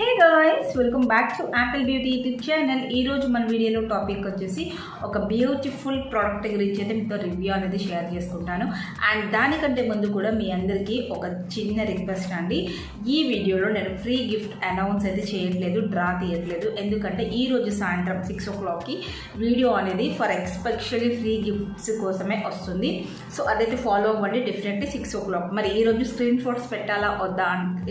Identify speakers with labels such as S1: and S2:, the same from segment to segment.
S1: Hey guys, welcome back to Apple beauty YouTube channel. ఈరోజు మన వీడియోలో టాపిక్ వచ్చేసి ఒక బ్యూటిఫుల్ ప్రోడక్ట్ గురించి అయితే మీతో రివ్యూ అనేది షేర్ చేసుకుంటాను. అండ్ దానికంటే ముందు కూడా మీ అందరికీ ఒక చిన్న రిక్వెస్ట్ అండి. ఈ వీడియోలో నేను ఫ్రీ గిఫ్ట్ అనౌన్స్ అయితే చేయట్లేదు, డ్రా తీయట్లేదు. ఎందుకంటే ఈరోజు సాయంత్రం 6 o'clockకి వీడియో అనేది ఫర్ ఎక్స్పెషల్లీ ఫ్రీ గిఫ్ట్స్ కోసమే వస్తుంది. సో అదైతే ఫాలో అవ్వండి డెఫినెట్లీ 6 o'clock. మరి ఈరోజు స్క్రీన్ షాట్స్ పెట్టాలా వద్దా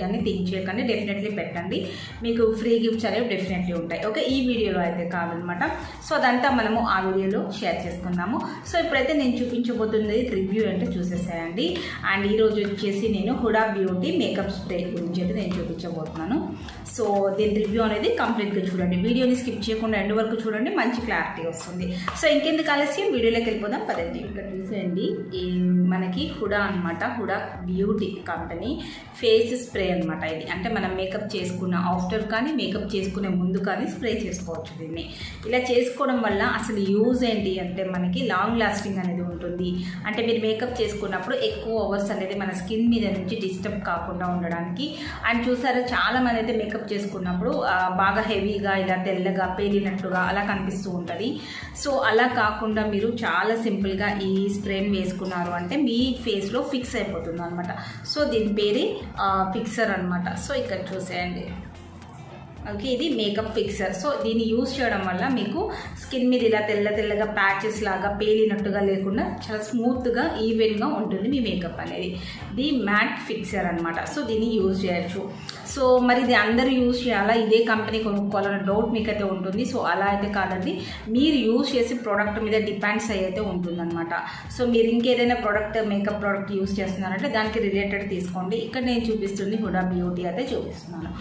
S1: అని థింక్ చేయకండి, డెఫినెట్లీ పెట్టండి. మీకు ఫ్రీ గిఫ్ట్స్ అనేవి డెఫినెట్లీ ఉంటాయి. ఓకే, ఈ వీడియోలో అయితే కాదనమాట. సో అదంతా మనము ఆ వీడియోలో షేర్ చేసుకుందాము. సో ఇప్పుడైతే నేను చూపించబోతుంది రివ్యూ అంటే చూసేసాయండి. అండ్ ఈరోజు వచ్చేసి నేను హుడా బ్యూటీ మేకప్ స్ప్రే గురించి అయితే నేను చూపించబోతున్నాను. సో దీని రివ్యూ అనేది కంప్లీట్గా చూడండి, వీడియోని స్కిప్ చేయకుండా ఎండ్ వరకు చూడండి, మంచి క్లారిటీ వస్తుంది. సో ఇంకెందుకు ఆలస్యం, వీడియోలోకి వెళ్ళిపోదాం పదండి. ఇక్కడ చూసేయండి, మనకి హుడా అనమాట, Huda beauty company face spray అనమాట. ఇది అంటే మనం మేకప్ చేసుకున్న ఆఫ్టర్ కానీ మేకప్ చేసుకునే ముందు కానీ స్ప్రే చేసుకోవచ్చు. దీన్ని ఇలా చేసుకోవడం వల్ల అసలు యూజ్ ఏంటి అంటే మనకి లాంగ్ లాస్టింగ్ అనేది ఉంటుంది. అంటే మీరు మేకప్ చేసుకున్నప్పుడు ఎక్కువ అవర్స్ అనేది మన స్కిన్ మీద నుంచి డిస్టర్బ్ కాకుండా ఉండడానికి. అండ్ చూసారా, చాలా మంది అయితే మేకప్ చేసుకున్నప్పుడు బాగా హెవీగా ఇలా తెల్లగా పేలినట్టుగా అలా కనిపిస్తూ ఉంటుంది. సో అలా కాకుండా మీరు చాలా సింపుల్గా ఈ స్ప్రేని వేసుకున్నారు అంటే మీ ఫేస్లో ఫిక్స్ అయిపోతుంది అనమాట. సో దీని పేరే ఫిక్సర్ అనమాట. సో ఇక్కడ చూసేయండి, ఓకే, ఇది మేకప్ ఫిక్సర్. సో దీన్ని యూజ్ చేయడం వల్ల మీకు స్కిన్ మీద ఇలా తెల్లగా ప్యాచెస్ లాగా పేలినట్టుగా లేకుండా చాలా స్మూత్గా ఈవెన్గా ఉంటుంది మీ మేకప్ అనేది. ఇది మ్యాట్ ఫిక్సర్ అనమాట. సో దీన్ని యూజ్ చేయొచ్చు. సో మరి ఇది అందరూ యూజ్ చేయాలా, ఇదే కంపెనీ కొనుక్కోవాలన్న డౌట్ మీకైతే ఉంటుంది. సో అలా అయితే కాదండి, మీరు యూజ్ చేసే ప్రోడక్ట్ మీద డిపెండ్స్ అయితే ఉంటుందన్నమాట. సో మీరు ఇంకేదైనా ప్రోడక్ట్ మేకప్ ప్రోడక్ట్ యూజ్ చేస్తున్నారంటే దానికి రిలేటెడ్ తీసుకోండి. ఇక్కడ నేను చూపిస్తుంది హుడా బ్యూటీ అయితే చూపిస్తున్నాను.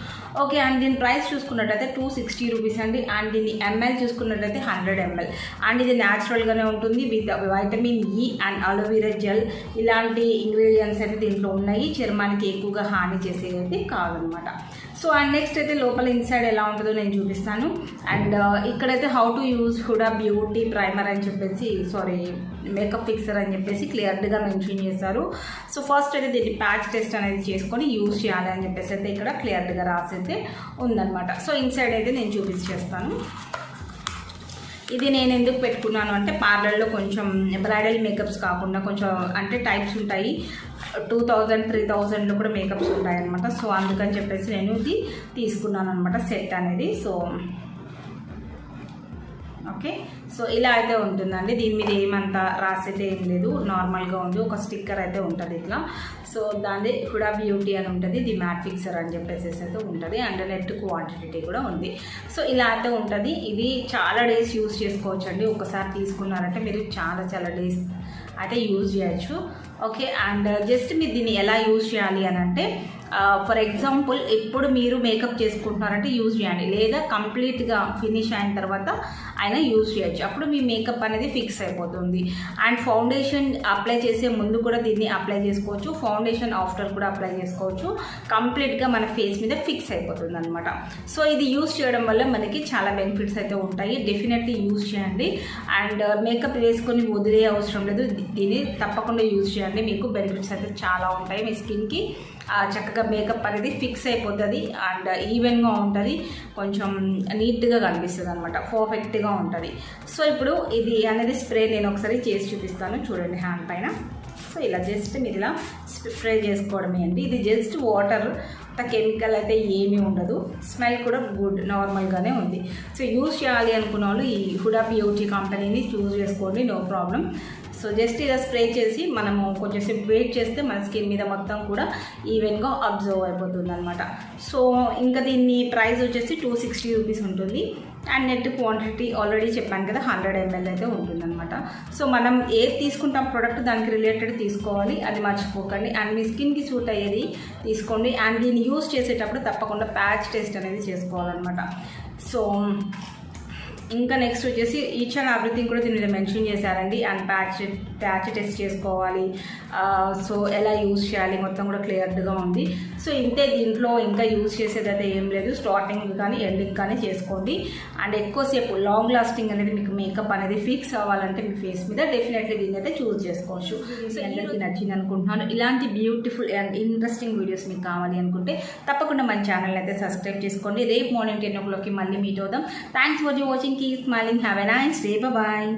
S1: ఓకే, అండ్ దీని ప్రైస్ చూసుకున్నట్టయితే 260 రూపీస్ అండి. అండ్ దీన్ని ఎంఎల్ చూసుకున్నట్టయితే 100 ml. అండ్ ఇది న్యాచురల్గానే ఉంటుంది with vitamin E and aloe vera gel ఇలాంటి ఇంగ్రీడియంట్స్ అయితే దీంట్లో ఉన్నాయి. చర్మానికి ఎక్కువగా హాని చేసేది కాదనమాట. సో అండ్ నెక్స్ట్ అయితే లోపల ఇన్సైడ్ ఎలా ఉంటుందో నేను చూపిస్తాను. అండ్ ఇక్కడైతే how to use Huda beauty primer అని చెప్పేసి మేకప్ ఫిక్సర్ అని చెప్పేసి క్లియర్గా మెన్షన్ చేశారు. సో ఫస్ట్ అయితే దీన్ని ప్యాచ్ టెస్ట్ అనేది చేసుకొని యూజ్ చేయాలి అని చెప్పేసి అయితే ఇక్కడ క్లియర్గా రాసి అయితే ఉందన్నమాట. సో ఇన్సైడ్ అయితే నేను చూపించేస్తాను. ఇది నేను ఎందుకు పెట్టుకున్నాను అంటే పార్లర్లో కొంచెం బ్రైడల్ మేకప్స్ కాకుండా కొంచెం అంటే టైప్స్ ఉంటాయి, 2000 3000లో కూడా మేకప్స్ ఉంటాయి అనమాట. సో అందుకని చెప్పేసి నేను ఇది తీసుకున్నాను అనమాట సెట్ అనేది. సో ఓకే, సో ఇలా అయితే ఉంటుందండి. దీని మీద ఏమంతా రాసైతే ఏం లేదు, నార్మల్గా ఉంది. ఒక స్టిక్కర్ అయితే ఉంటుంది ఇట్లా. సో దాని హుడా బ్యూటీ అని ఉంటుంది, ఇది మ్యాట్ ఫిక్సర్ అని చెప్పేసి అయితే ఉంటుంది. అండ్ నెట్ క్వాంటిటీ కూడా ఉంది. సో ఇలా అయితే ఉంటుంది. ఇది చాలా డేస్ యూజ్ చేసుకోవచ్చు అండి. ఒకసారి తీసుకున్నారంటే మీరు చాలా డేస్ అయితే యూజ్ చేయొచ్చు. ఓకే, అండ్ జస్ట్ మీరు దీన్ని ఎలా యూజ్ చేయాలి అని అంటే ఫర్ ఎగ్జాంపుల్ ఇప్పుడు మీరు మేకప్ చేసుకుంటున్నారంటే యూజ్ చేయండి, లేదా కంప్లీట్గా ఫినిష్ అయిన తర్వాత అయినా యూజ్ చేయొచ్చు. అప్పుడు మీ మేకప్ అనేది ఫిక్స్ అయిపోతుంది. అండ్ ఫౌండేషన్ అప్లై చేసే ముందు కూడా దీన్ని అప్లై చేసుకోవచ్చు, ఫౌండేషన్ ఆఫ్టర్ కూడా అప్లై చేసుకోవచ్చు. కంప్లీట్గా మన ఫేస్ మీద ఫిక్స్ అయిపోతుంది అనమాట. సో ఇది యూజ్ చేయడం వల్ల మనకి చాలా బెనిఫిట్స్ అయితే ఉంటాయి. డెఫినెట్లీ యూజ్ చేయండి. అండ్ మేకప్ వేసుకొని వదిలే అవసరం లేదు, దీన్ని తప్పకుండా యూజ్ చేయండి. మీకు బెనిఫిట్స్ అయితే చాలా ఉంటాయి. మీ స్కిన్కి చక్కగా మేకప్ అనేది ఫిక్స్ అయిపోతుంది అండ్ ఈవెన్గా ఉంటుంది, కొంచెం నీట్గా కనిపిస్తుంది అనమాట, పర్ఫెక్ట్గా ఉంటుంది. సో ఇప్పుడు ఇది అనేది స్ప్రే నేను ఒకసారి చేసి చూపిస్తాను, చూడండి హ్యాండ్ పైన. సో ఇలా జస్ట్ మీరు ఇలా స్ప్రే చేసుకోవడమే అండి. ఇది జస్ట్ వాటర్, కెమికల్ అయితే ఏమీ ఉండదు. స్మెల్ కూడా గుడ్, నార్మల్గానే ఉంది. సో యూజ్ చేయాలి అనుకున్న వాళ్ళు ఈ హుడా బ్యూటీ కంపెనీని చూస్ చేసుకోండి, నో ప్రాబ్లం. సో జస్ట్ ఇలా స్ప్రే చేసి మనము కొంచెంసేపు వెయిట్ చేస్తే మన స్కిన్ మీద మొత్తం కూడా ఈవెన్గా అబ్జర్వ్ అయిపోతుంది అనమాట. సో ఇంకా దీన్ని ప్రైస్ వచ్చేసి 260 రూపీస్ ఉంటుంది. అండ్ నెట్ క్వాంటిటీ ఆల్రెడీ చెప్పాను కదా, 100 ml అయితే ఉంటుందన్నమాట. సో మనం ఏది తీసుకుంటాం ప్రోడక్ట్ దానికి రిలేటెడ్ తీసుకోవాలి, అది మర్చిపోకండి. అండ్ మీ స్కిన్కి సూట్ అయ్యేది తీసుకోండి. అండ్ దీన్ని యూజ్ చేసేటప్పుడు తప్పకుండా ప్యాచ్ టెస్ట్ అనేది చేసుకోవాలన్నమాట. సో ఇంకా నెక్స్ట్ వచ్చేసి ఈచ్ అండ్ ఎవ్రీథింగ్ కూడా దీని మీద మెన్షన్ చేశారండి. అండ్ ప్యాచ్ టెస్ట్ చేసుకోవాలి, సో ఎలా యూజ్ చేయాలి మొత్తం కూడా క్లియర్గా ఉంది. సో ఇంతే, దీంట్లో ఇంకా యూజ్ చేసేది అయితే ఏం లేదు. స్టార్టింగ్ కానీ ఎండింగ్ కానీ చేసుకోండి. అండ్ ఎక్కువసేపు లాంగ్ లాస్టింగ్ అనేది మీకు మేకప్ అనేది ఫిక్స్ అవ్వాలంటే మీ ఫేస్ మీద డెఫినెట్లీ దీన్ని అయితే చూస్ చేసుకోవచ్చు. సో అందరికీ నచ్చింది అనుకుంటున్నాను. ఇలాంటి బ్యూటిఫుల్ అండ్ ఇంట్రెస్టింగ్ వీడియోస్ మీకు కావాలి అనుకుంటే తప్పకుండా మన ఛానల్ అయితే సబ్స్క్రైబ్ చేసుకోండి. రేపు మార్నింగ్ 10 o'clock మళ్ళీ మీట్ అవుదాం. Thanks for watching. Keep smiling. Have a nice day. Bye.